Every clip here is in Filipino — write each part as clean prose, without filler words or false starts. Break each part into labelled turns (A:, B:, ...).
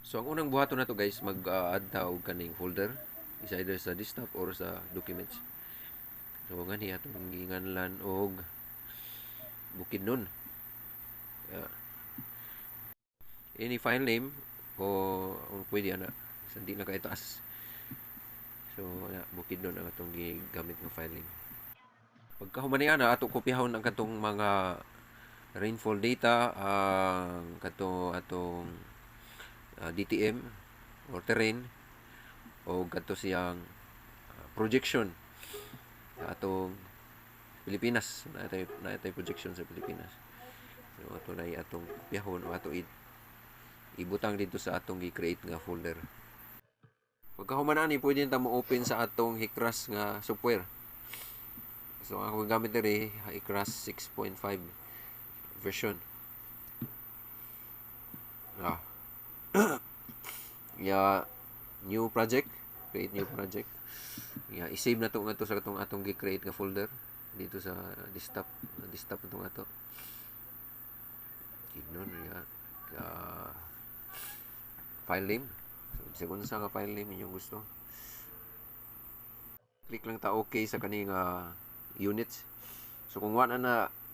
A: So ang unang buhaton na to guys, mag-add ta og kaning folder, is either sa desktop or sa documents. So ngani atong ginganlan og Bukidnon. Yeah. Any file name o pwede ana, sa di na kay taas. So Bukidnon ang atong gigamit nga file name. Pagkahuman niya na ato kopyahon ang katong mga rainfall data, ang atong DTM or terrain o kato siyang projection sa atong Pilipinas. Na itay projection sa Pilipinas. So ato na atong kopyahon o ato ibutang dito sa atong gi-create nga folder. Pagkahuman ani pwede ta mo open sa atong Hikras nga software. So ako gamit diri Hikras 6.5 version. Ya new project, create new project. I-save na to nga to sa atong gi-create nga folder dito sa desktop itong ato. Kinon file name. So kung sa nga file name inyong gusto. Click lang ta okay sa kaning units. So kung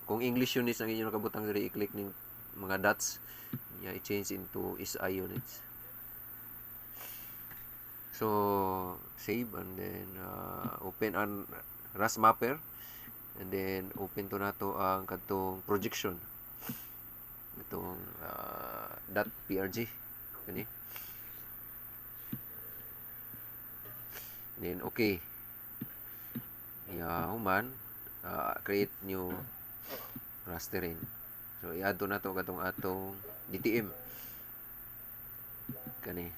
A: kung English units ang inyong nakabutang diri, i-click ning mga dots, i-change into SI units. So save and then open an RAS mapper and then open to nato ang kadtong projection. Itong .prg kani. Then okay. Human create new rasterin. So i-add to nato katong atong DTM kani.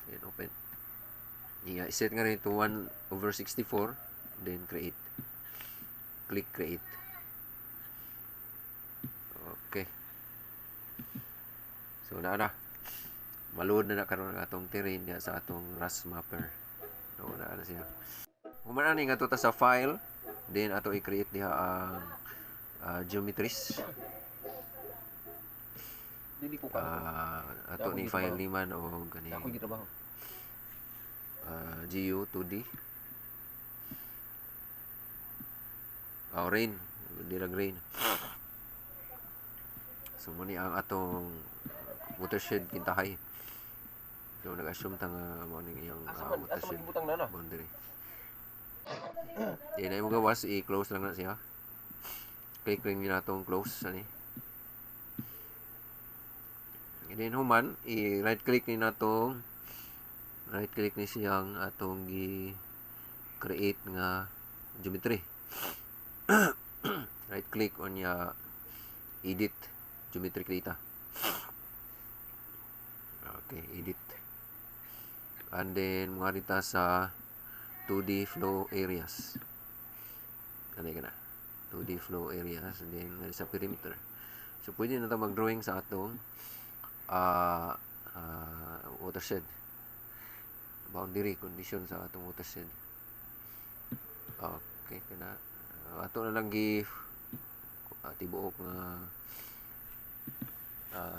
A: Then open. I-set nga rin to 1/64 then create. Click create. Okay. So na maluod na karon ang atong terrain diya sa atong RAS mapper. So na siya. Human ani nga ta sa file, then ato i-create diha ang geometries.
B: Dili ko
A: Ato ni file liman o kani.
B: Ako gitrabaho.
A: GU 2D. Rain, dilag rain. So muni ang atong watershed kintahay. So nag-assume ta nga mo ning iyang watershed boundary. Di na mo gawas, i-close lang na siya. Click ring niyo natong close ani. And then human, i-right click ni natong right click ni siyang atong gi-create nga geometry. Right click on edit geometric data. Okay, edit. And then mga dita sa 2D flow areas. Kanay ka na. 2D flow areas. And then sa perimeter. So pwede na ito mag-drawing sa atong watershed. Boundary condition sa atong watershed. Okay, kana. Ato na lang tibuok nga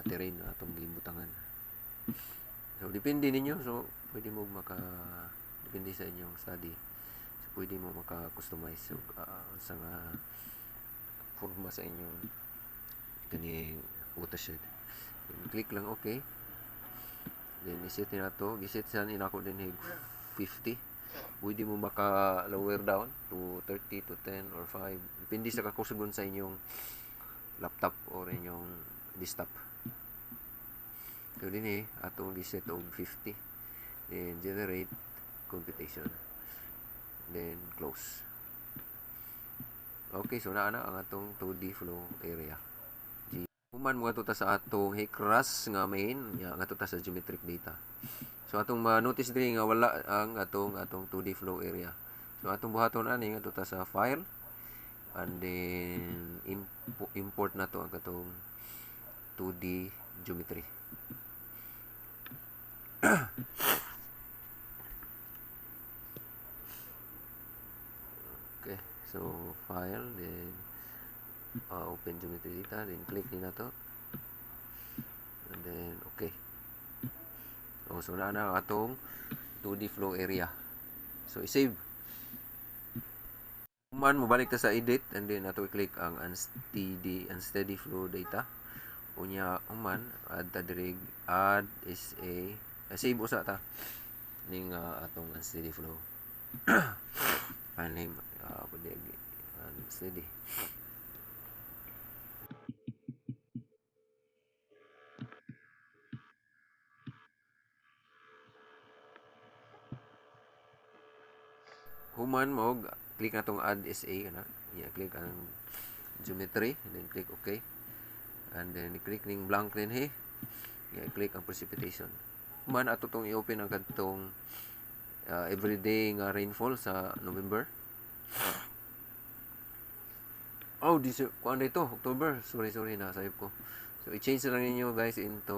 A: terrain na atong gibutangan. So depende ninyo. So pwede mo depende sa inyong study. So pwede mo maka-customize sa nga forma sa inyong kaning watershed. Click lang okay. Then iset na to, giset sa inako din 50. Pwede mo maka-lower down to 30 to 10 or 5. Depende sa kakusugon sa inyong laptop or inyong desktop. So din atong giset og 50. Then generate computation. Then close. Okay, so naa na ang atong 2D flow area. Human mo ta sa atong Hikras nga main, nga ta sa geometric data. So atong ma-notice diri nga wala ang atong 2D flow area. So atong buhaton ani nga ta sa file and then import na to ang katong 2D geometry. Okay, so file then open geometry data, then click din na to and then okay. Okay. So na ang atong 2D flow area. So i-save. Man mobalik ta sa edit and then ato i-click ang unsteady flow data. Unya human add ta diri add is a save usa ta ning atong unsteady flow. File name pwede unsteady. Human mo click na tong add SA kana. Click ang geometry and then click OK. And then click ning blank rin he. Click ang precipitation. Human ato tong i-open ang kadtong everyday nga rainfall sa November. Oh, kuan dito, October. Sorry na sayop ko. So i-change na lang ninyo guys into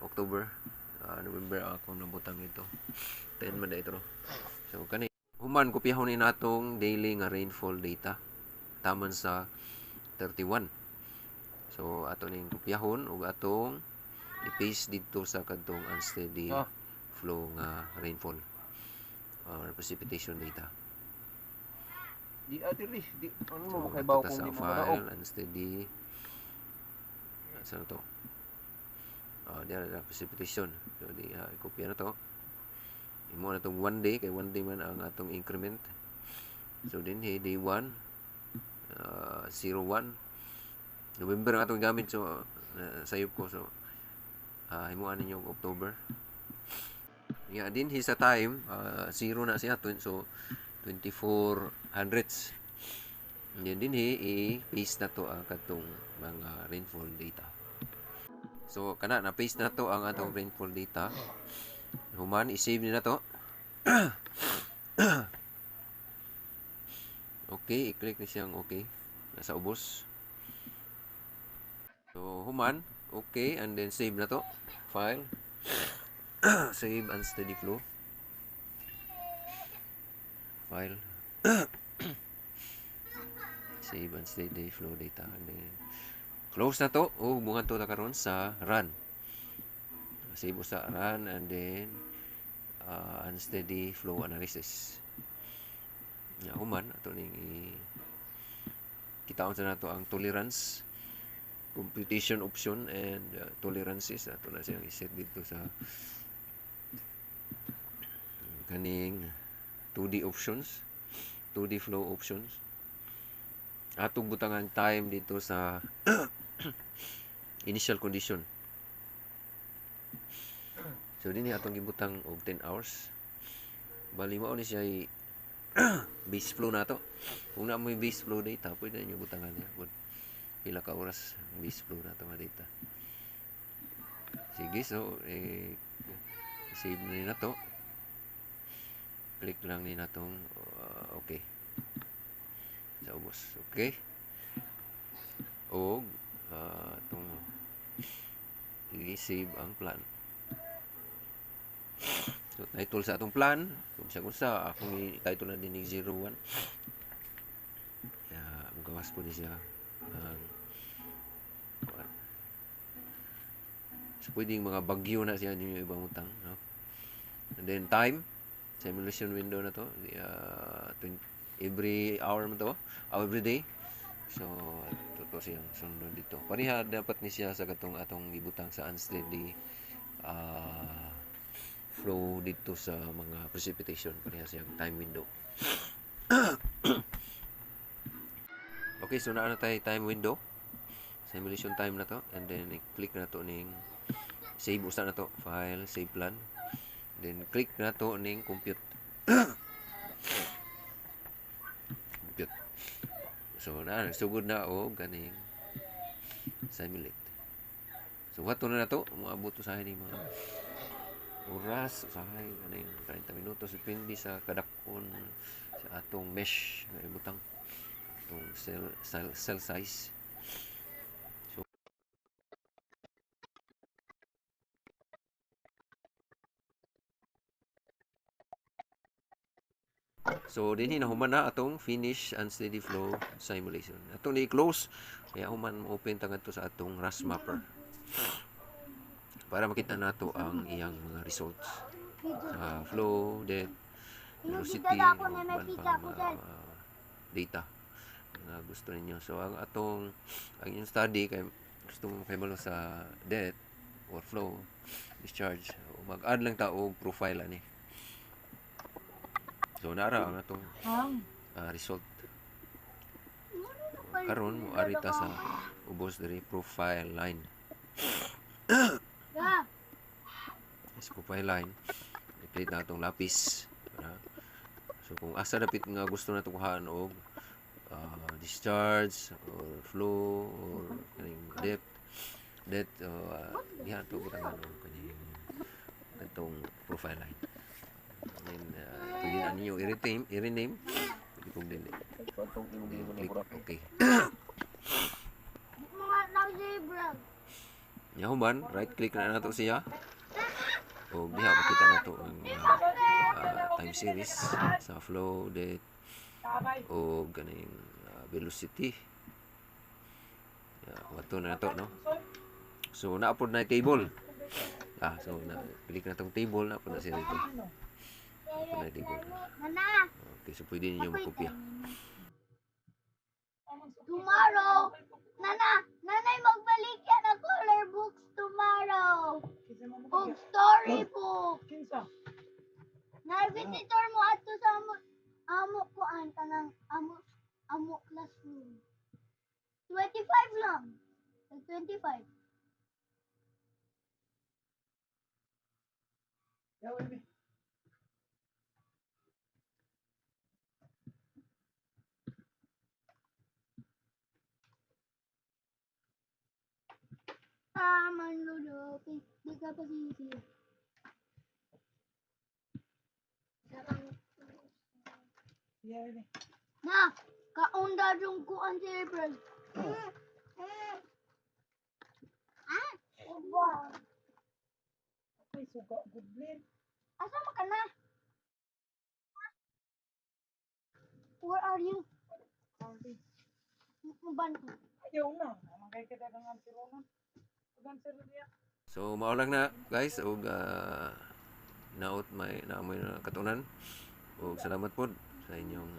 A: October. November ako nabutang ito. 10 man ito. So kani human kopyahon ni natong daily nga rainfall data taman sa 31. So ato ning kopyahon ug atong i-paste dito sa kadtong unsteady flow nga rainfall or precipitation data.
B: Di adiri, di ano
A: So
B: mo kay bawo
A: ato ta
B: kung
A: sa
B: di mo
A: file unsteady saan to? Diyan na precipitation. So di i-copy na to. Imo na itong 1 day, kay 1 day man ang atong increment. So din day 1, 01, November ang atong gamit. So sayop ko. So himuan ninyo October. Din sa time, 0 na siya. So 2400s. Yan din i-paste na to ang katong mga rainfall data. So kana na-paste na to ang atong rainfall data. Human, i-save nila to. Okay, i-click ni siyang okay. Nasa ubos. So, human, okay, and then save na to. File. Save unsteady flow. File. Save unsteady flow data. And then, close na to. Bungan to na karon sa run. Save sa run and then unsteady flow analysis. Human ato ning kitaon sa nato ang tolerance, computation option and tolerances. Ato na siyang i-set dito sa kaning 2D options, 2D flow options. Atong butangan time dito sa initial condition. So din atong gibutang og 10 hours. Bali mao ni siya base flow nato. Kung na mo base flow data, pwede niyo butangan niya kung pila ka oras base flow nato nga data. Sige, so save na to. Click lang ni natong okay. Sa ubos. Okay. Og itong i-save ang plan. So, title sa atong plan, kung sa akong i-title na din 01. Magawas ko ni siya. So, pwedeng mga bagyo na siya ninyo ibang utang. No? And then, time. Simulation window na to. Every hour mo to. Every day. So, ito siyang sundon dito. Pariha dapat ni siya sa katong atong gibutang sa unsteady flow dito sa mga precipitation. Pariha siyang time window. Okay, so naa na tayo time window. Simulation time na to. And then, click na to ning save usa na to. File, save plan. Then, click na to ning compute. Compute. So, nagsugod na o ganing simulate. So, wato na to. Umaabot to sa akin mga oras, usahay, ganing 30 minutos. Depende sa kadakon sa atong mesh na ibutang itong cell size. So dinhi na human na atong finish unsteady flow simulation. Atong ni-close kaya human mo open tangad to sa atong RAS mapper. para makita nato ang iyang mga results sa flow, depth, velocity, o pang data na gusto ninyo. So ang inyong study kay gusto mo makahibalo sa depth or flow, discharge, mag-add lang ta og profile ani. So nara ang atong result. Karon mo ari ta sa ubos diri profile line. Is profile line. I-plate na itong lapis. So kung asa dapit nga gusto na kuhaan og discharge or flow or kaning depth diha to gitangan og kaning itong profile line. And pwede na ninyo i-rename. Pwede kong dili. Click okay. Yahuman, right click na nato siya. O diha makita nato ang time series sa flow, depth, o ganing velocity. Wato na nato, no? So na-upload na yung table. So click na tong table, na-upload na siya dito. Na yung table. Okay, so pwede ninyo makopya.
C: Tomorrow, nanay magbalik yan ang color books tomorrow. Og storybook. Na visitor mo ato sa amo kuan kanang amo classroom. 25 lang. 25. Manlulo, di ka pa sisi. Na, kaunda yung kuan si April. Uba. Asa ka na? Where are you? Uban ko.
A: So mao lang na guys og naot may naamoy na katunan. Og salamat pod sa inyong